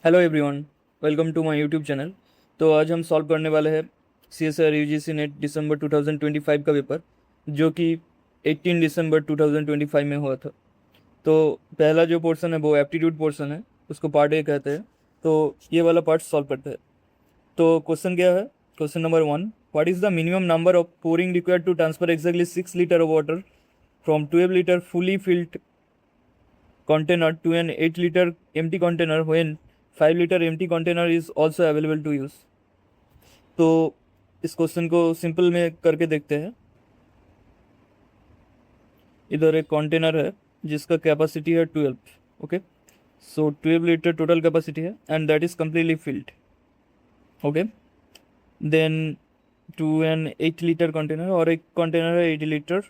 Hello everyone, welcome to my YouTube channel. तो आज हम सॉल्व करने वाले हैं CSIR UGC नेट दिसंबर 2025 का पेपर, जो कि 18 दिसंबर 2025 में हुआ था। तो पहला जो पोर्शन है वो एप्टीट्यूड पोर्शन है, उसको पार्ट ए कहते हैं। तो ये वाला पार्ट सॉल्व करते हैं। तो क्वेश्चन क्या है? Question number 1, what is the minimum number of pouring required to transfer exactly 6 litre of water from 12 litre fully filled container to an 8 liter empty container when 5 liter empty container is also available to use। तो इस question को simple में करके देखते हैं। इधर एक container है जिसका कैपेसिटी है 12। Okay, so 12 litre total capacity है and that is completely filled. Okay, then to an 8 litre container, और एक कंटेनर है 80 litre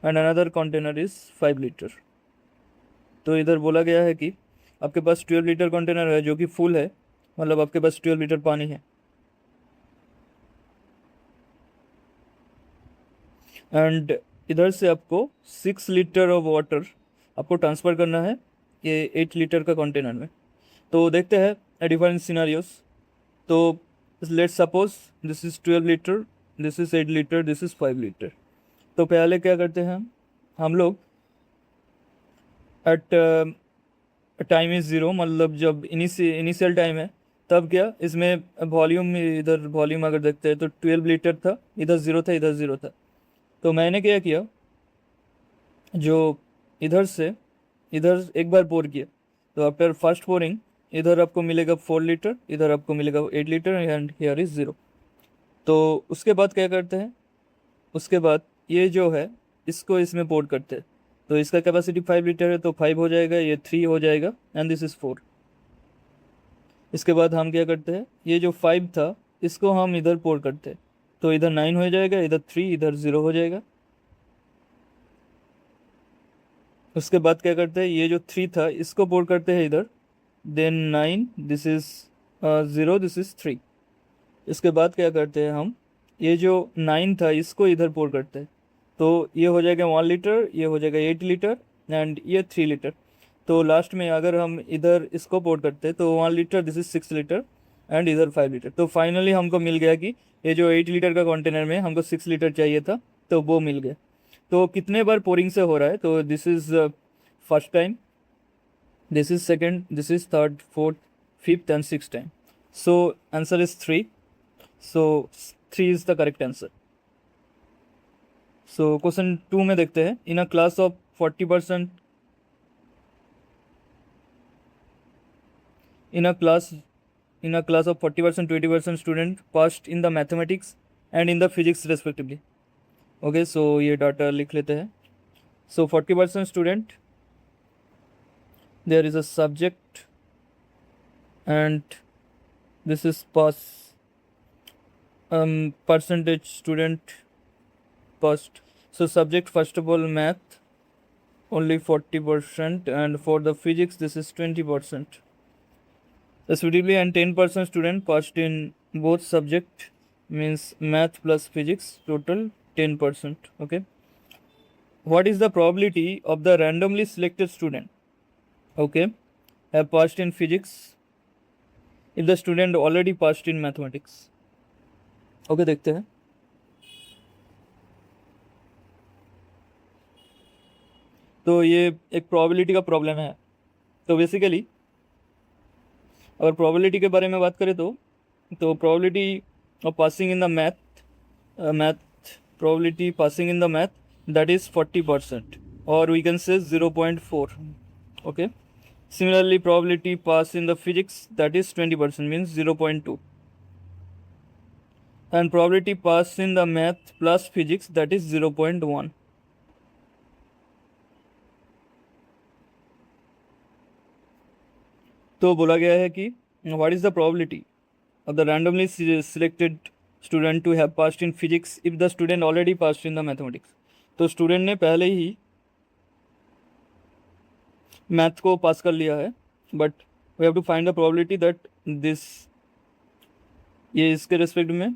and another container is 5 litre. तो इधर बोला गया है कि आपके पास 12 लीटर कंटेनर है जो कि फुल है, मतलब आपके पास 12 लीटर पानी है, एंड इधर से आपको 6 लीटर ऑफ वाटर आपको ट्रांसफ़र करना है ये 8 लीटर का कंटेनर में। तो देखते हैं डिफरेंट सिनारियोस। तो let's suppose this is 12 litre, this is 8 litre, this is 5 litre. तो पहले क्या करते हैं हम लोग, एट टाइम इज़ ज़ीरो, मतलब जब इनिशियल टाइम है तब क्या इसमें वॉल्यूम, इधर वॉल्यूम अगर देखते हैं तो 12 लीटर था, इधर ज़ीरो था, इधर ज़ीरो था। तो मैंने क्या किया, जो इधर से इधर एक बार पोर किया, तो आफ्टर फर्स्ट पोरिंग इधर आपको मिलेगा 4 लीटर, इधर आपको मिलेगा 8 litre and here is zero. तो उसके बाद क्या करते हैं, उसके बाद ये जो है इसको इसमें पोर करते हैं। तो इसका कैपेसिटी 5 लीटर है तो 5 हो जाएगा, ये 3 हो जाएगा एंड दिस इज़ 4। इसके बाद हम क्या करते हैं, ये जो 5 था इसको हम इधर पोर करते हैं। तो इधर 9 हो जाएगा, इधर 3, इधर 0 हो जाएगा। उसके बाद क्या करते हैं, ये जो 3 था इसको पोर करते हैं इधर, then 9, this is 0, this is 3। इसके बाद क्या करते हैं हम, ये जो 9 था इसको इधर पोर करते हैं। तो ये हो जाएगा 1 लीटर, ये हो जाएगा 8 लीटर एंड ये 3 लीटर। तो लास्ट में अगर हम इधर इसको पोर करते हैं तो 1 litre, this is 6 litre and इधर 5 लीटर। तो फाइनली हमको मिल गया कि ये जो 8 लीटर का कंटेनर में हमको 6 लीटर चाहिए था, तो वो मिल गया। तो कितने बार पोरिंग से हो रहा है, तो this is first time, this is second, this is third, fourth, fifth and six time. So answer is 3। So 3 is the correct answer. So question 2 में देखते हैं, in a class of 40%, in a class in a class of 40%, 20% student passed in the mathematics and in the physics respectively. Okay, so ये data लिख लेते हैं। So 40% student, there is a subject and this is pass, percentage student passed. So subject first of all math only 40%, and for the physics this is 20%. Respectively, and 10% student passed in both subject, means math plus physics, total 10%. Okay, what is the probability of the randomly selected student, okay, have passed in physics if the student already passed in mathematics? Okay, देखते हैं। तो ये एक probability का problem है। तो basically अगर probability के बारे में बात करें तो probability of passing in the math probability passing in the math, that is 40%, और we can say 0.4। Okay, similarly probability pass in the physics, that is 20%, means 0.2, and probability pass in the math plus physics, that is 0.1। तो बोला गया है कि what is the probability of the randomly selected student to have passed in physics if the student already passed in the mathematics। तो student ने पहले ही math को पास कर लिया है, but we have to find the probability that this, ये इसके रेस्पेक्ट में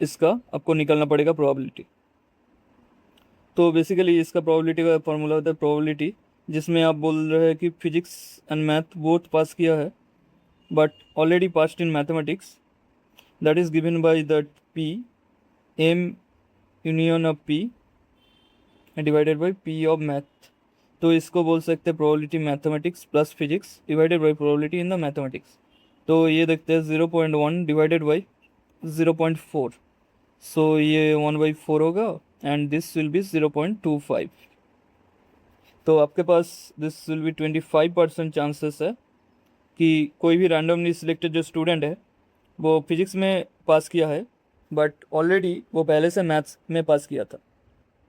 इसका आपको निकालना पड़ेगा प्रोबेबिलिटी। तो बेसिकली इसका प्रोबेबिलिटी का फॉर्मूला होता है प्रोबेबिलिटी जिसमें आप बोल रहे हैं कि physics and math both pass किया है, but already passed in mathematics, that is given by that P, M union of P divided by P of math. तो इसको बोल सकते हैं probability mathematics plus physics divided by probability in the mathematics. तो ये देखते हैं 0.1 डिवाइडेड बाई 0.4, सो ये 1/4 होगा एंड दिस विल बी 0.25। तो आपके पास दिस विल बी 25% चांसेस है कि कोई भी रैंडमली सिलेक्टेड जो स्टूडेंट है वो फिजिक्स में पास किया है, बट ऑलरेडी वो पहले से मैथ्स में पास किया था।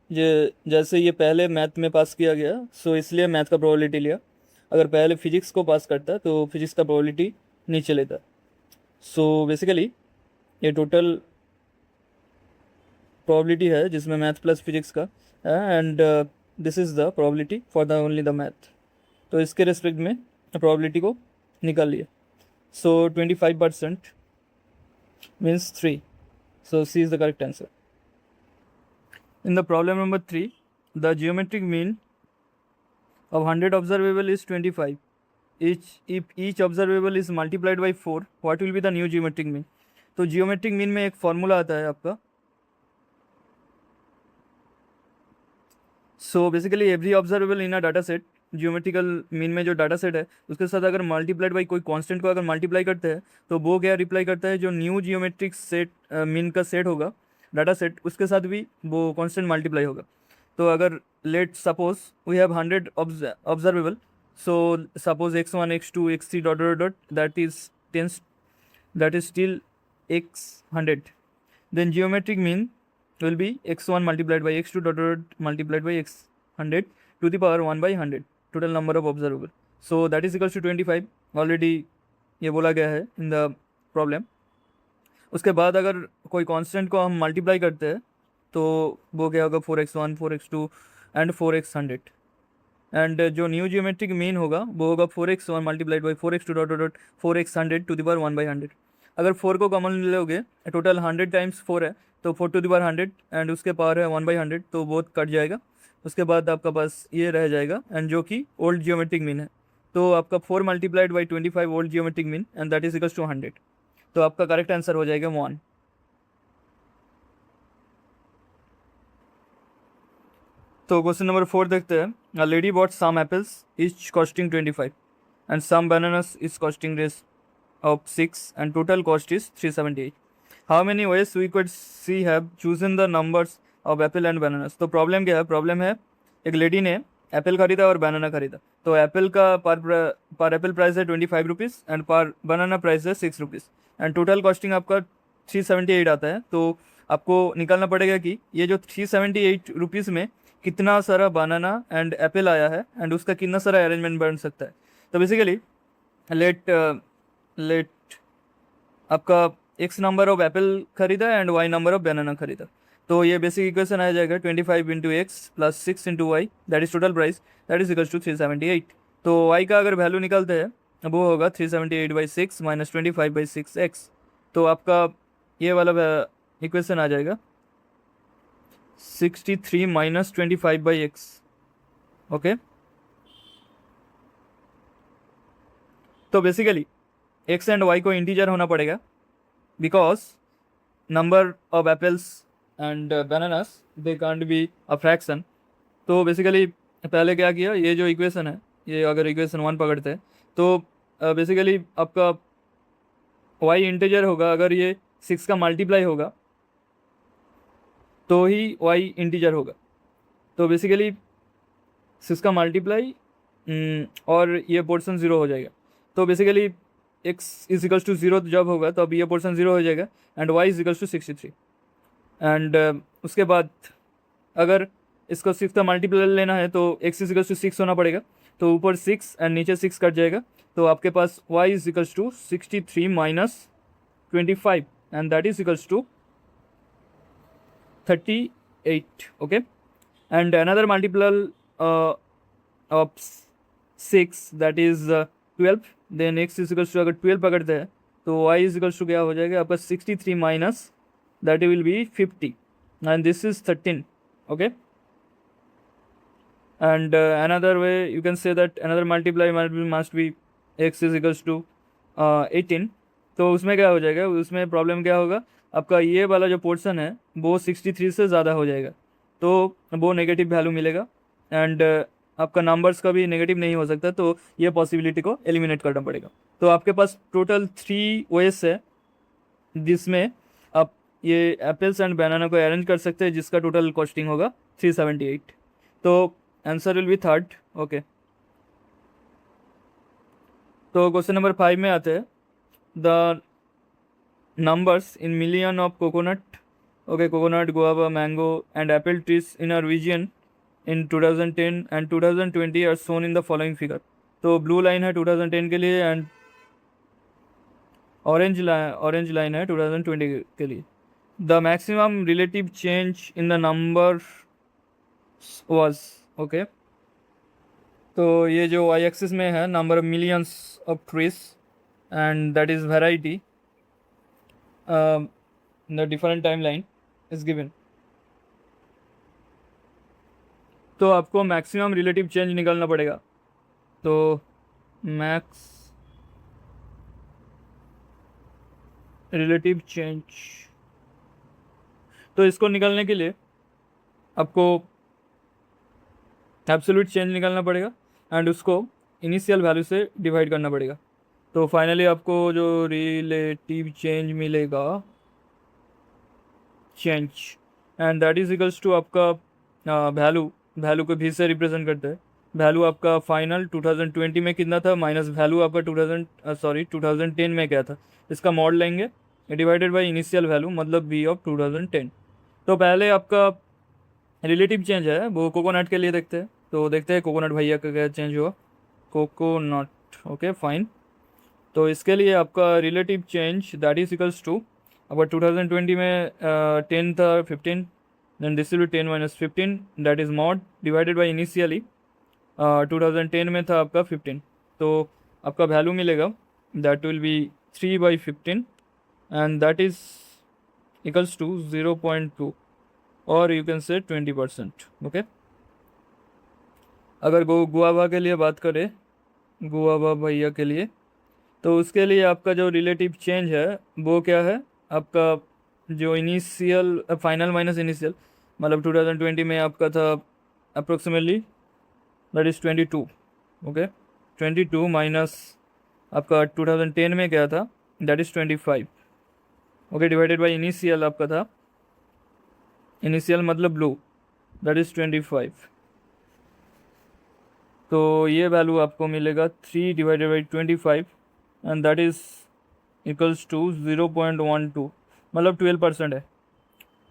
ये जैसे ये पहले मैथ में पास किया गया, सो इसलिए मैथ का प्रोबेबिलिटी लिया। अगर पहले फिजिक्स को पास करता तो फिजिक्स का प्रोबेबिलिटी नीचे लेता। सो बेसिकली ये टोटल प्रोबेबिलिटी है जिसमें मैथ प्लस फिजिक्स का है, and this is the probability for the only the math. तो इसके रिस्पेक्ट में प्रोबेबिलिटी को निकाल लिया। So 25% means 3, so C is the correct answer. In the problem number 3, the geometric mean of 100 observable is 25. If each observable is multiplied by 4, what will be the new geometric mean? तो geometric mean में एक formula आता है आपका। So basically every observable इन अ data set, geometrical mean में जो data set है उसके साथ अगर मल्टीप्लाइड बाई कोई कांस्टेंट को अगर मल्टीप्लाई करते हैं तो वो क्या रिप्लाई करता है, जो न्यू जियोमेट्रिक सेट मीन का सेट होगा डाटा सेट उसके साथ भी वो कांस्टेंट मल्टीप्लाई होगा। तो अगर let suppose we have 100 observable, so suppose x1 x2 x3 dot dot dot that is still x100, then geometric mean will be x1 multiplied by x2 dot dot multiplied by x100 to the power 1 by 100 total number of observable, so that is equals to 25। Already ये बोला गया है in the problem. उसके बाद अगर कोई constant को हम मल्टीप्लाई करते हैं तो वो क्या होगा 4x1 4x2 and 4x100, and जो न्यू जियोमेट्रिक मीन होगा वो होगा 4x1 multiplied by 4x2 dot dot 4x100 to the power 1 by 100। अगर 4 को कॉमन लोगे, टोटल 100 टाइम्स 4 है तो 4 टू द पावर 100 एंड उसके पावर है 1 बाई 100, तो बहुत कट जाएगा। उसके बाद आपका पास ये रह जाएगा एंड जो कि ओल्ड जियोमेट्रिक मीन है। तो आपका 4 multiplied by 25 old geometric mean and that is equals to 100। तो आपका करेक्ट आंसर हो जाएगा 1। तो क्वेश्चन नंबर 4 देखते हैं। A lady bought some apples each costing 25 and some bananas is costing rates of 6 and total cost is 378. How many ways we could see have chosen the numbers of apple and bananas? तो problem क्या है? Problem है एक lady ने Apple खरीदा और बनाना खरीदा। तो एप्पल का पर एप्पल प्राइस है 25 रुपीज़ एंड पर बनाना प्राइस है 6 रुपीज़ एंड टोटल कॉस्टिंग आपका 378 आता है। तो आपको निकालना पड़ेगा कि ये जो 378 रुपीज़ में कितना सारा बनाना एंड एप्पल आया है एंड उसका कितना सारा अरेंजमेंट बन सकता है। तो बेसिकली लेट आपका x नंबर ऑफ एप्पल खरीदा and y number of banana खरीदा। तो ये बेसिक इक्वेशन आ जाएगा 25 into x plus 6 into y, that is total price, that is equals to 378। तो y का अगर वैल्यू निकालते हैं वो होगा 378/6 माइनस 25/6x। तो आपका ये वाला इक्वेशन आ जाएगा 63 माइनस 25/x। ओके, तो बेसिकली एक्स एंड वाई को इंटीजर होना पड़ेगा because number of apples and bananas they can't be a fraction. तो बेसिकली पहले क्या किया, ये जो इक्वेशन है ये अगर इक्वेशन 1 पकड़ते हैं तो बेसिकली आपका वाई इंटीजर होगा। अगर ये 6 का मल्टीप्लाई होगा तो ही वाई इंटीजर होगा। तो बेसिकली 6 का मल्टीप्लाई और ये पोर्शन 0 हो जाएगा। तो basically x is equals to 0 जब होगा तो अब ये पोर्शन 0 हो जाएगा and y is equals to 63 and उसके बाद अगर इसको 6 का मल्टीप्लाई लेना है तो x इज इक्वल्स टू 6 होना पड़ेगा। तो ऊपर 6 एंड नीचे 6 कट जाएगा। तो आपके पास y is equals to 63 minus 25 and that is equals to 38। Okay, and another multiple of 6 that is 12, then x is equals to अगर 12 पकड़ते हैं तो y इज इक्वल्स टू क्या हो जाएगा आपका 63 minus that will B 50 and this is 13। Okay, and another way you can say that another multiply must be x is equals to 18. तो उसमें क्या हो जाएगा, उसमें प्रॉब्लम क्या होगा, आपका ये वाला जो पोर्शन है वो 63 से ज़्यादा हो जाएगा, तो वो नेगेटिव वैल्यू मिलेगा, एंड आपका नंबर्स का भी नेगेटिव नहीं हो सकता, तो ये पॉसिबिलिटी को एलिमिनेट करना पड़ेगा। तो आपके पास टोटल 3 वेज है जिसमें आप ये एप्पल्स एंड बनाना को अरेंज कर सकते हैं, जिसका टोटल कॉस्टिंग होगा 378। तो answer will B third. Okay, तो क्वेश्चन नंबर 5 में आते हैं, the numbers in million of coconut, okay, coconut, guava, mango and apple trees in our region in 2010 and 2020 are shown in the following figure। तो blue line है 2010 के लिए and orange line है 2020 के लिए। The maximum relative change in the number was, okay, तो ये जो वाई एक्सिस में है number of millions of trees and that is variety, the different timeline is given। तो आपको मैक्सिमम रिलेटिव चेंज निकालना पड़ेगा। तो मैक्स रिलेटिव चेंज, तो इसको निकालने के लिए आपको एब्सोल्यूट चेंज निकालना पड़ेगा एंड उसको इनिशियल वैल्यू से डिवाइड करना पड़ेगा। तो फाइनली आपको जो रिलेटिव चेंज मिलेगा, change, and that is equals to आपका वैल्यू को भी से रिप्रेजेंट करते हैं। वैल्यू आपका फाइनल 2020 में कितना था माइनस वैल्यू आपका 2010 में क्या था, इसका मॉड लेंगे डिवाइडेड बाय इनिशियल वैल्यू, मतलब बी ऑफ 2010। तो पहले आपका रिलेटिव चेंज है वो कोकोनट के लिए देखते हैं, तो देखते हैं कोकोनट भैया का क्या चेंज हुआ, कोकोनट, ओके फाइन। तो इसके लिए आपका relative change that is equals to, अब 2020 में 10 था 15, then this will be 10 minus 15 that is mod divided by initially 2010 में था आपका 15, तो आपका वैल्यू मिलेगा that will be 3/15 and that is equals to 0.2 और यू कैन से 20%। ओके, अगर गुआवा के लिए बात करें, गुआवा भैया के लिए, तो उसके लिए आपका जो रिलेटिव चेंज है वो क्या है, आपका जो इनिशियल फाइनल माइनस इनिशियल, मतलब 2020 में आपका था approximately that is 22, okay, 22 minus आपका 2010 में क्या था that is 25, okay, divided by initial आपका था, इनिशियल मतलब ब्लू, दैट इज़ 25। तो ये वैल्यू आपको मिलेगा 3 divided by 25 and that is equals to 0.12, मतलब 12% है।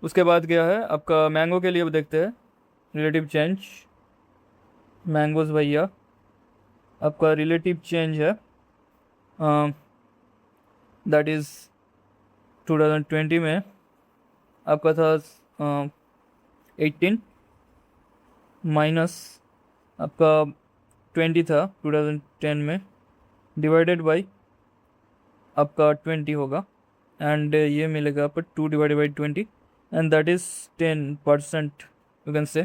उसके बाद क्या है आपका मैंगो के लिए देखते हैं रिलेटिव चेंज, मैंगोज भैया आपका रिलेटिव चेंज है दैट इज़ 2020 में आपका था 18 माइनस आपका 20 था 2010 में डिवाइडेड बाई आपका 20 होगा एंड ये मिलेगा आपको 2 divided by 20 and that is 10% you can say.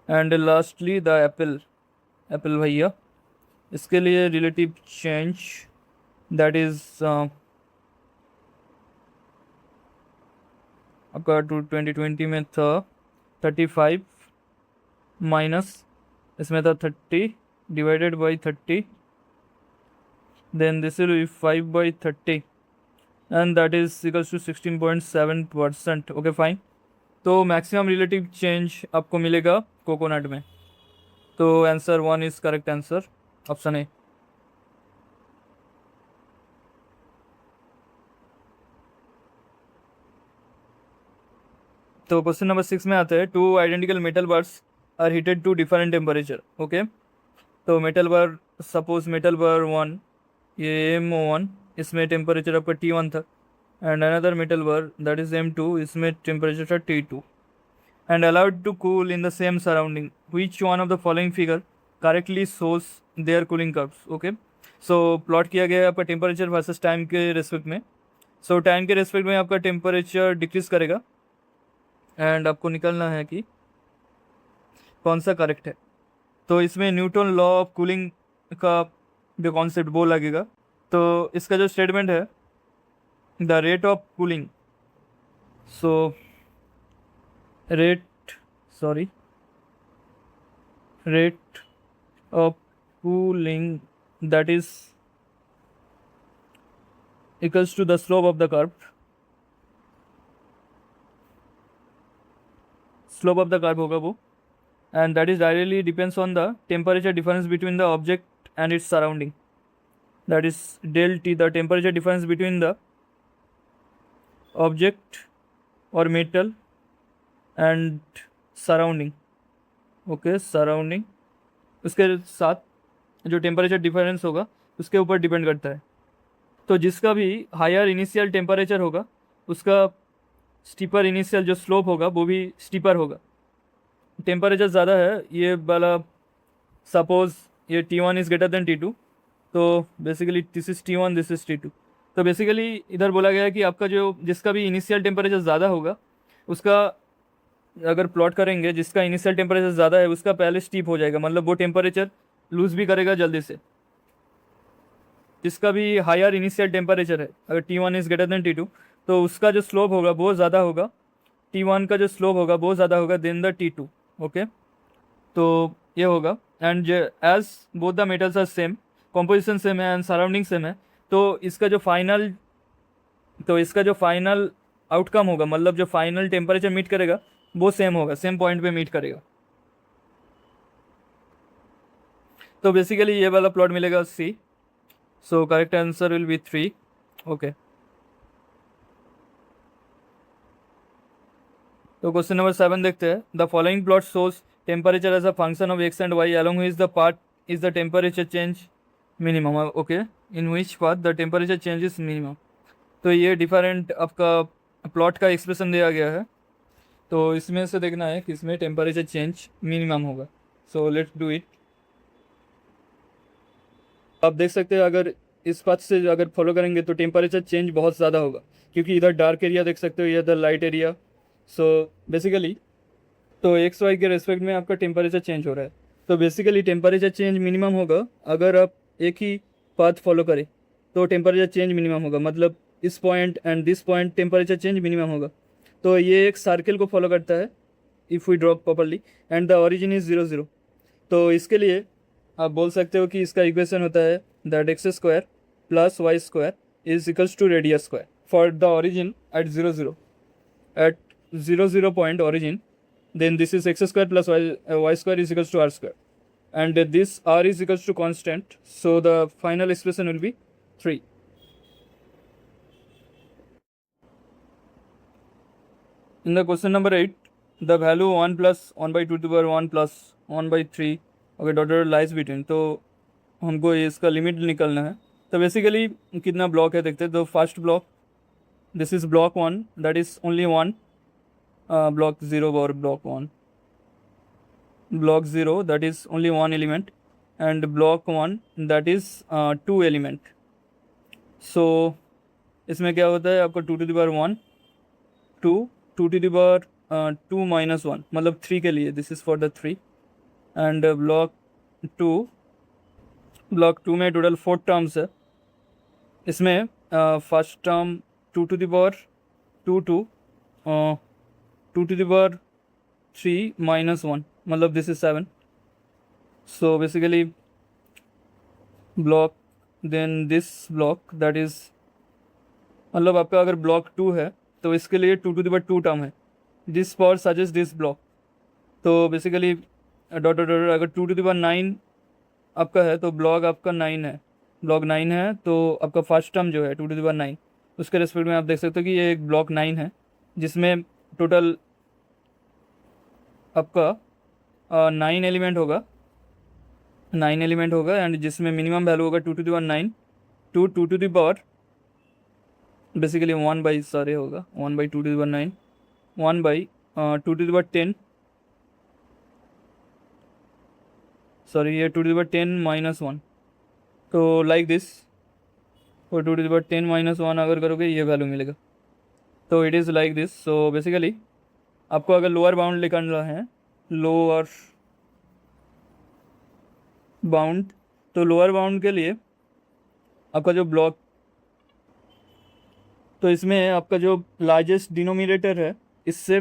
And lastly the Apple भैया, इसके लिए रिलेटिव चेंज दैट इज़ आपका 2020 में था 35 माइनस इसमें था 30 divided by 30, then this will be 5/30 and that is equals to 16.7%, okay fine। तो मैक्सिमम रिलेटिव चेंज आपको मिलेगा कोकोनट में, तो answer 1 is correct answer, option A. तो क्वेश्चन नंबर 6 में आते हैं, 2 identical metal bars are heated to different temperature, okay. तो metal bar, suppose metal bar 1, ये M1, इसमें टेम्परेचर आपका T1 था, and another metal bar that is M2, इसमें टेम्परेचर था T2 and allowed to cool in the same surrounding, which one of the following figure correctly shows their cooling curves, okay. So plot किया गया है आपका temperature versus time के respect में। So time के respect में आपका टेम्परेचर डिक्रीज करेगा एंड आपको निकलना है कि कौन सा करेक्ट है। तो इसमें न्यूटन लॉ ऑफ कूलिंग का जो कॉन्सेप्ट वो लगेगा। तो इसका जो स्टेटमेंट है, the rate of cooling, so rate sorry rate of cooling that is equals to the slope of the curve होगा वो, and that is directly depends on the temperature difference between the object and its surrounding, that is del T, the temperature difference between the object or metal and surrounding, okay, surrounding, उसके साथ जो temperature difference होगा उसके ऊपर depend करता है। तो जिसका भी हायर इनिशियल टेम्परेचर होगा उसका स्टीपर इनिशियल जो स्लोप होगा वो भी स्टीपर होगा। टेम्परेचर ज़्यादा है ये वाला, सपोज ये T1 is greater than T2, तो basically this is T1, this is T2। तो बेसिकली इधर बोला गया है कि आपका जो जिसका भी इनिशियल टेम्परेचर ज़्यादा होगा उसका अगर प्लॉट करेंगे, जिसका इनिशियल टेम्परेचर ज़्यादा है उसका पहले स्टीप हो जाएगा, मतलब वो टेम्परेचर लूज़ भी करेगा जल्दी से। जिसका भी हायर इनिशियल टेम्परेचर है, अगर T1 is greater than T2, तो उसका जो स्लोप होगा वो ज़्यादा होगा, T1 का जो स्लोप होगा वो ज़्यादा होगा देन द T2, ओके। तो ये होगा, and as both the metals are same, composition same है एंड सराउंडिंग सेम है, तो इसका जो फाइनल आउटकम होगा, मतलब जो फाइनल टेम्परेचर मीट करेगा वो सेम होगा, सेम पॉइंट पे मीट करेगा। तो बेसिकली ये वाला प्लॉट मिलेगा C, so correct answer will be 3, okay. तो क्वेश्चन नंबर 7 देखते हैं। The following plot shows temperature as a function of x and y along which the path is the temperature change minimum, okay, in which path the temperature change is minimum। तो ये different आपका plot का expression दिया गया है, तो इसमें से देखना है कि इसमें टेम्परेचर चेंज मिनिमम होगा। So let's do it. आप देख सकते हैं अगर इस बात से अगर फॉलो करेंगे तो टेम्परेचर चेंज बहुत ज़्यादा होगा, क्योंकि इधर डार्क एरिया देख सकते हो, इधर लाइट एरिया। सो बेसिकली तो एक्स वाई के रेस्पेक्ट में आपका टेम्परेचर चेंज हो रहा है। तो बेसिकली टेम्परेचर चेंज मिनिमम होगा अगर आप एक ही पाथ फॉलो करें, तो टेम्परेचर चेंज मिनिमम होगा, मतलब इस point and this point temperature change minimum होगा। तो ये एक सर्किल को फॉलो करता है if we drop properly, and the origin is 0 0। तो इसके लिए आप बोल सकते हो कि इसका इक्वेशन होता है that x square plus y square is equals to radius square for the origin at 0 0, at 0 0 point origin, then this is x square plus y square is equals to r square, and this r is equals to constant, so the final expression will be 3. In the question number 8, the value 1 plus 1 by 2 to the power 1 plus 1 by 3, okay, dot lies between, तो हमको इसका limit निकालना है। तो basically कितना block है देखते हैं। तो first block, this is block 1, that is only 1, block 0 or block 0 that is only 1 element, and block 1 that is 2 element। so इसमें क्या होता है आपका 2 to the power 1 2 2 to the power 2 minus 1, मतलब 3 के लिए, this is for the 3, and block 2 में total 4 terms है। इसमें first term 2 to the power 2 2 2 to the power 3 minus 1, मतलब this is 7। So basically block then this block that is, मतलब आपका अगर ब्लॉक 2 है तो इसके लिए 2 to the power 2 टर्म है, this power suggest this block. तो बेसिकली डॉट अगर 2 to the power 9 आपका है तो ब्लॉक आपका 9 है, ब्लॉक 9 है, तो आपका फर्स्ट टर्म जो है 2 to the power 9, उसके रेस्पेक्ट में आप देख सकते हो कि ये एक ब्लॉक 9 है, जिसमें टोटल आपका 9 एलिमेंट होगा, 9 एलिमेंट होगा, एंड जिसमें मिनिमम वैल्यू होगा 2 to the power 9, 2 to the power basically 1 by सारे होगा 1 by 2 to the power 9, 1 by 2 to the power 10, sorry ये 2 to the power 10 minus 1। तो लाइक दिस, और 2 to the power 10 minus 1 अगर करोगे ये वैल्यू मिलेगा। तो it is like this. So basically आपको अगर लोअर बाउंड निकालना है, लोअर बाउंड, तो लोअर बाउंड के लिए आपका जो ब्लॉक, तो इसमें आपका जो लार्जेस्ट डिनोमिनेटर है इससे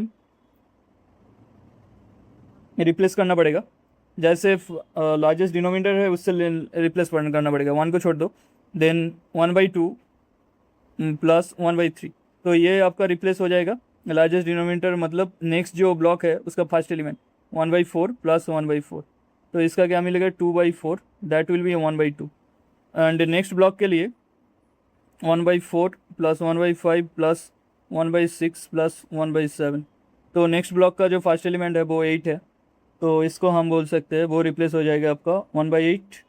रिप्लेस करना पड़ेगा। जैसे लार्जेस्ट डिनोमिनेटर है उससे रिप्लेस करना पड़ेगा, 1 को छोड़ दो, देन 1/2 प्लस 1/3, तो ये आपका रिप्लेस हो जाएगा। लार्जेस्ट डिनोमिनेटर मतलब नेक्स्ट जो ब्लॉक है उसका फर्स्ट एलिमेंट 1/4 प्लस 1/4, तो इसका क्या मिलेगा 2/4, that will B 1/2। And next block के लिए 1/4 प्लस 1/5 प्लस 1/6 प्लस 1/7, तो नेक्स्ट ब्लॉक का जो फर्स्ट एलिमेंट है वो 8 है, तो इसको हम बोल सकते हैं वो रिप्लेस हो जाएगा आपका 1/8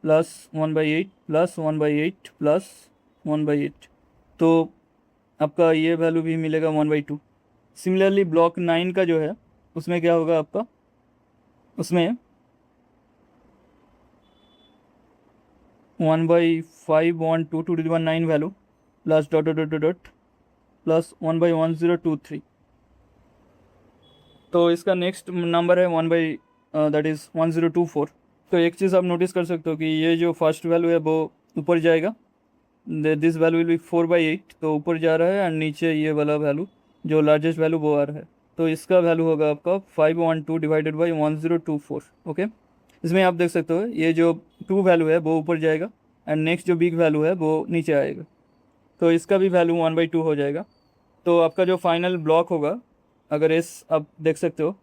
प्लस 1/8 प्लस 1/8 प्लस 1/8, तो आपका ये वैल्यू भी मिलेगा 1/2। सिमिलरली ब्लॉक 9 का जो है उसमें क्या होगा आपका, उसमें 1/5 1 2 to the 9 value plus dot dot dot dot plus 1/1023, तो इसका नेक्स्ट नंबर है 1 दैट इज़ 1024। तो एक चीज़ आप नोटिस कर सकते हो कि ये जो फर्स्ट वैल्यू है वो ऊपर जाएगा, दिस वैल्यू विल बी 4/8, तो ऊपर जा रहा है, एंड नीचे ये वाला वैल्यू जो लार्जेस्ट वैल्यू वो आ रहा है, तो इसका वैल्यू होगा आपका 512 डिवाइडेड बाई 1024। ओके, इसमें आप देख सकते हो ये जो 2 वैल्यू है वो ऊपर जाएगा एंड नेक्स्ट जो बिग वैल्यू है वो नीचे आएगा, तो इसका भी वैल्यू 1/2 हो जाएगा। तो आपका जो फाइनल ब्लॉक होगा, अगर एस आप देख सकते हो,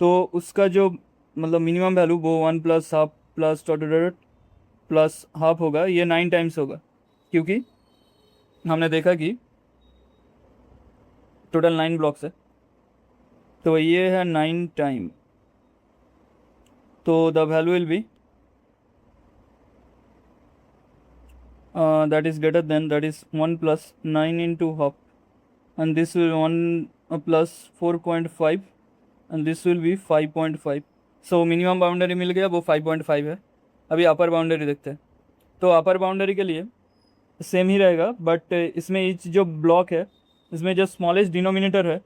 तो उसका जो मतलब मिनिमम वैल्यू वो 1 plus half plus dot dot dot plus half होगा, ये 9 टाइम्स होगा, क्योंकि हमने देखा कि टोटल 9 ब्लॉक्स है, तो ये है 9 टाइम, तो the value will B that is greater than, that is 1 plus 9 into half, and this will 1 plus 4.5 and this will be 5.5, so minimum boundary मिल गया वो 5.5 है। अभी अपर बाउंड्री देखते हैं, तो अपर बाउंड्री के लिए सेम ही रहेगा, बट इसमें ईच जो ब्लॉक है इसमें जो स्मॉलेस्ट डिनोमिनेटर है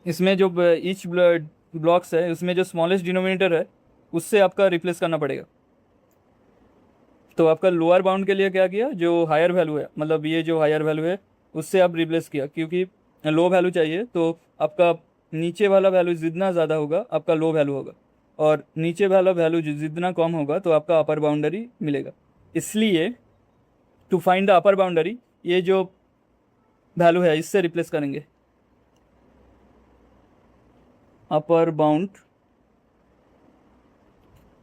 इसमें जो ईच ब्लॉक्स है उसमें जो स्मॉलेस्ट डिनोमिनेटर है उससे आपका रिप्लेस करना पड़ेगा। तो आपका लोअर बाउंड के लिए क्या किया, जो हायर वैल्यू है मतलब ये जो हायर वैल्यू है उससे आप रिप्लेस किया, क्योंकि लो वैल्यू चाहिए, तो आपका नीचे वाला वैल्यू जितना ज़्यादा होगा आपका लो वैल्यू होगा, और नीचे वाला वैल्यू जितना कम होगा तो आपका अपर बाउंड्री मिलेगा। इसलिए to find the upper boundary ये जो वैल्यू है इससे रिप्लेस करेंगे अपर बाउंड,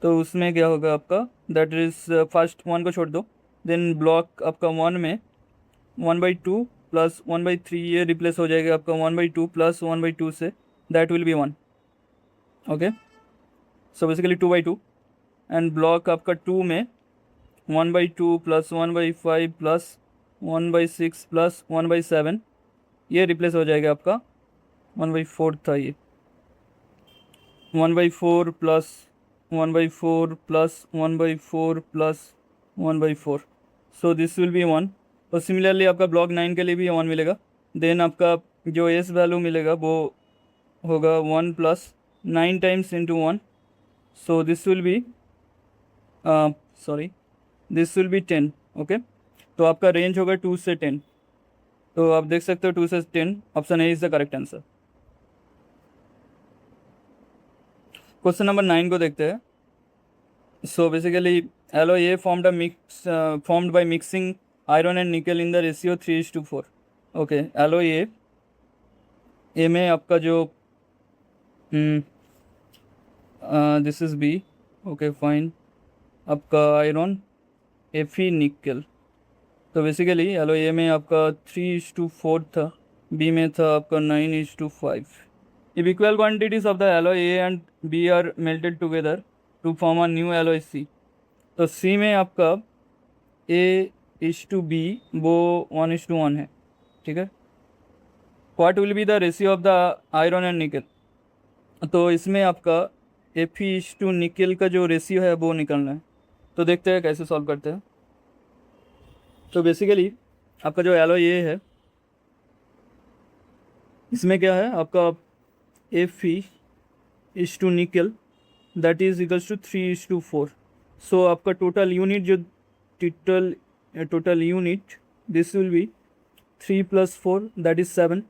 तो उसमें क्या होगा आपका, दैट इज फर्स्ट 1 को छोड़ दो, देन ब्लॉक आपका 1 में 1/2 प्लस 1/3, ये रिप्लेस हो जाएगा आपका 1/2 प्लस 1/2 से, that will B 1। Okay, so basically 2/2, and block आपका 2 में 1/2 प्लस 1/5 प्लस 1/6 प्लस 1/7, ये रिप्लेस हो जाएगा आपका 1/4 था ये, 1/4 plus 1/4 plus 1/4 plus 1/4, so this will B 1। और सिमिलरली आपका ब्लॉक 9 के लिए भी 1 मिलेगा, देन आपका जो एस वैल्यू मिलेगा वो होगा 1 plus 9 times into 1, so this will B sorry this will be 10। Okay, तो आपका रेंज होगा 2 से 10, तो आप देख सकते हो 2 से 10, option A is the correct answer. Question number 9 को देखते हैं। So basically alloy formed a mix formed by mixing iron and nickel in the ratio 3:4। Okay, alloy A में आपका जो this is B, okay fine, आपका iron Fe nickel, तो basically alloy A में आपका 3:4 था, बी में था आपका 9:5। If equal quantities of the alloy A and B are melted together to form a new alloy C, तो C में आपका A:B वो 1:1 है, ठीक है। What will be the ratio of the iron and nickel, तो इसमें आपका Fe निकल का जो रेशियो है वो निकलना है, तो देखते हैं कैसे सॉल्व करते हैं। तो बेसिकली आपका जो एलॉय ए है इसमें क्या है, आपका Fe is to nickel, that is equals to 3:4. So आपका टोटल यूनिट जो total unit this will be 3 + 4 that is 7.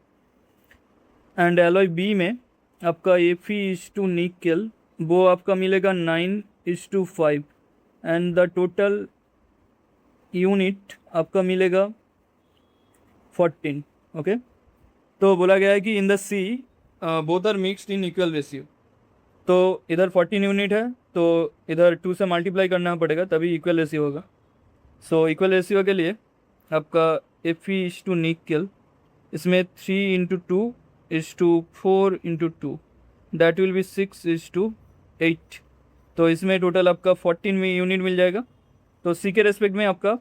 And alloy B में आपका Fe is to निकल वो आपका मिलेगा 9:5 एंड द टोटल यूनिट आपका मिलेगा 14. ओके, तो बोला गया है कि in the C both are mixed in equal ratio. तो इधर 14 यूनिट है तो इधर 2 से मल्टीप्लाई करना पड़ेगा तभी इक्वल रेशियो होगा. सो इक्वल रेशियो के लिए आपका Fe is to निकल इसमें 3 × 2 is to 4 × 2 that will B 6:8. तो इसमें टोटल आपका 14 में यूनिट मिल जाएगा. तो सी के रेस्पेक्ट में आपका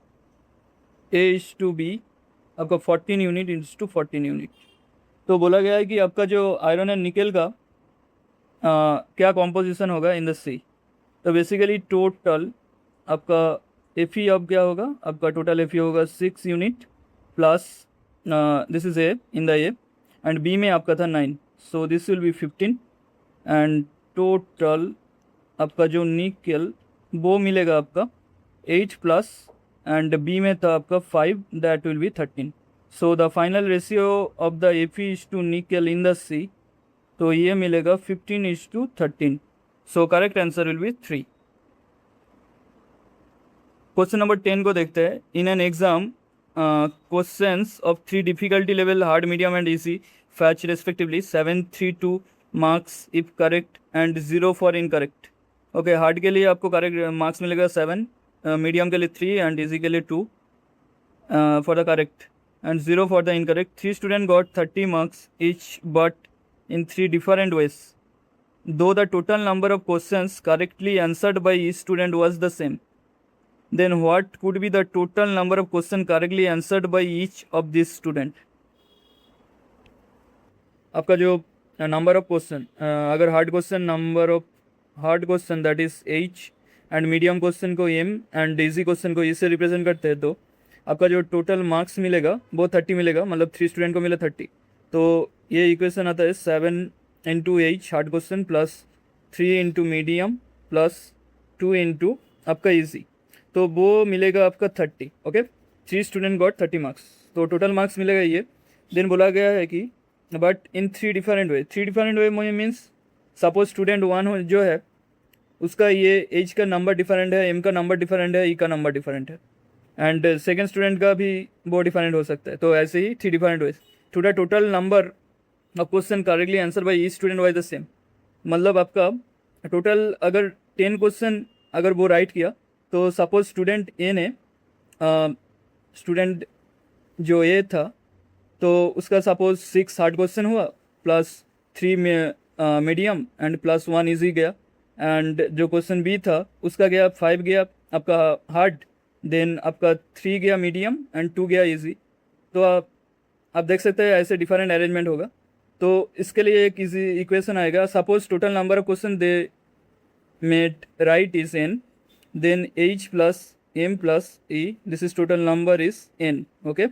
A:B आपका 14 यूनिट × 14 यूनिट. तो बोला गया है कि आपका जो आयरन एंड निकल का क्या कॉम्पोजिशन होगा इन द सी. तो बेसिकली टोटल आपका Fe अब क्या होगा, आपका टोटल Fe होगा 6 unit plus this is A in the A and B में आपका था 9. So this will be 15 and total आपका जो निकल वो मिलेगा आपका 8 प्लस एंड बी में था आपका 5 that will B 13. So the final ratio of the Fe is to निकल इन द सी तो ये मिलेगा 15:13. सो correct answer will be 3. Question number 10 को देखते हैं. In an exam questions of 3 difficulty level hard, medium and easy fetch respectively 732 marks if correct and 0 for incorrect. Okay, hard के लिए आपको करेक्ट मार्क्स मिलेगा 7, मीडियम के लिए 3 एंड इजी के लिए 2 for the correct and 0 for the incorrect. 3 student got 30 marks each but in 3 different ways. Though the total number of questions correctly answered by each student was the same, then what could be the total number of questions correctly answered by each of these student? आपका जो number of question, अगर hard question number of hard question that is H and medium question को M and easy question को E से represent करते हैं तो आपका जो टोटल मार्क्स मिलेगा वो 30 मिलेगा, मतलब 3 स्टूडेंट को मिला 30. तो ये इक्वेशन आता है 7 × H hard question plus 3 × medium plus 2 × आपका इजी. तो वो मिलेगा आपका 30. ओके, 3 स्टूडेंट गॉट 30 मार्क्स तो टोटल मार्क्स मिलेगा ये. देन बोला गया है कि but in 3 different way. 3 different way means suppose student 1 जो है उसका ये H का नंबर डिफरेंट है, M का नंबर डिफरेंट है, E का नंबर डिफरेंट है एंड सेकेंड स्टूडेंट का भी वो डिफरेंट हो सकता है. तो ऐसे ही 3 different ways to the total number of question correctly answer by each student was the same. मतलब आपका टोटल अगर 10 क्वेश्चन अगर वो राइट किया तो सपोज स्टूडेंट ए ने स्टूडेंट जो ए था तो उसका सपोज 6 हार्ड क्वेश्चन हुआ plus 3 medium and plus 1 easy गया एंड जो क्वेश्चन बी था उसका गया 5 गया आपका हार्ड, देन आपका 3 गया मीडियम एंड 2 गया इजी. तो आप देख सकते हैं ऐसे डिफरेंट अरेंजमेंट होगा. तो इसके लिए एक इजी इक्वेशन आएगा. Suppose total number of question they made right is n, then H plus M plus E, this is total number is n. Okay,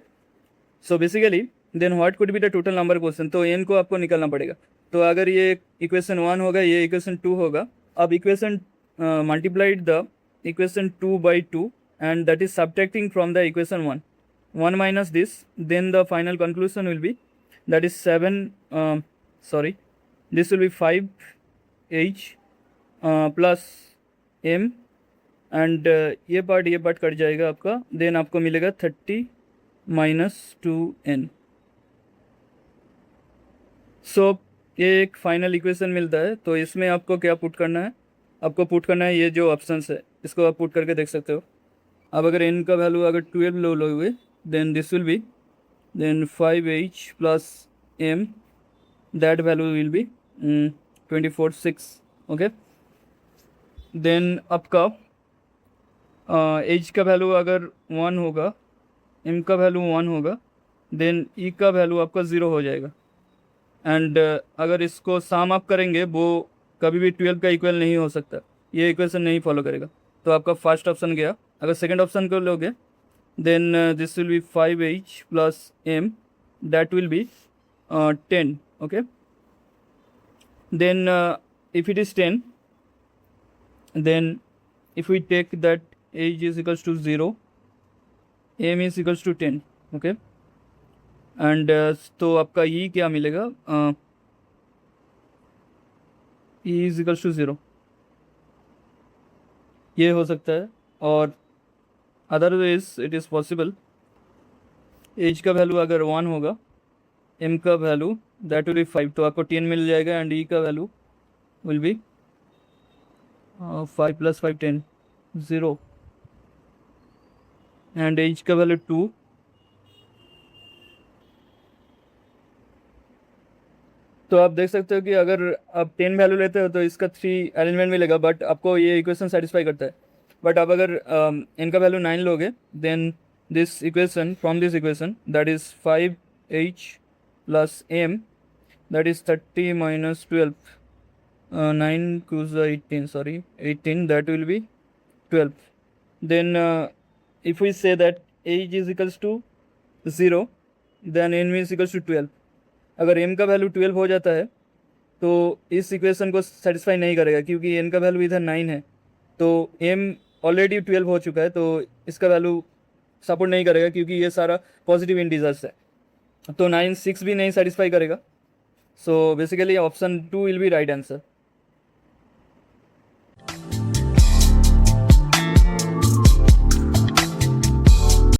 so basically then what could be the total number question. तो n को आपको निकालना पड़ेगा. तो अगर ये equation 1 होगा, ये इक्वेशन 2 होगा. अब equation multiplied the equation 2 by 2 and that is subtracting from the equation 1 minus this, then the final conclusion will be that is 7 this will be 5H plus M and ये part cut जाएगा आपका. Then आपको मिलेगा 30 minus 2n. सो ये एक final equation मिलता है. तो इसमें आपको क्या पुट करना है, आपको पुट करना है ये जो ऑप्शंस है इसको आप पुट करके देख सकते हो. अब अगर n का वैल्यू अगर 12 लो लोगे then this will be then 5H plus M that value will be 24/6. Okay, then आपका H का वैल्यू अगर 1 होगा, M का वैल्यू 1 होगा, देन E का वैल्यू आपका 0 हो जाएगा एंड अगर इसको सम अप करेंगे वो कभी भी 12 का इक्वल नहीं हो सकता, ये इक्वेशन नहीं फॉलो करेगा. तो आपका फर्स्ट ऑप्शन गया. अगर सेकेंड ऑप्शन को लोगे then this will be 5H plus M that will be 10. Okay, then if it is 10, then if we take that age is equals to 0, m is equals to 10, okay, and तो आपका e क्या मिलेगा, e is equals to 0, ये हो सकता है। और otherwise it is possible, H का वैल्यू अगर 1 होगा, m का वैल्यू दैट विल बी 5, तो आपको 10 मिल जाएगा, एंड e का value will be 5 + 5 10 0, and H का वैल्यू 2, तो आप देख सकते हो कि अगर आप 10 वैल्यू लेते हो तो इसका 3 अरेंजमेंट मिलेगा, बट आपको ये इक्वेशन सेटिस्फाई करता है। बट आप अगर इनका वैल्यू 9 लोगे, then this equation, from this equation, that is 5h + m, that is 30 minus 12, 9 goes 18, sorry, 18, that will be 12. Then if we say that age is equals to 0, then n is equals to 12. अगर m का value 12 हो जाता है तो इस equation को satisfy नहीं करेगा, क्योंकि n का वैल्यू इधर 9 है, तो m ऑलरेडी 12 हो चुका है, तो इसका वैल्यू सपोर्ट नहीं करेगा, क्योंकि ये सारा पॉजिटिव इंटीजर्स है, तो 9 6 भी नहीं सेटिस्फाई करेगा। So basically option 2 will be right answer.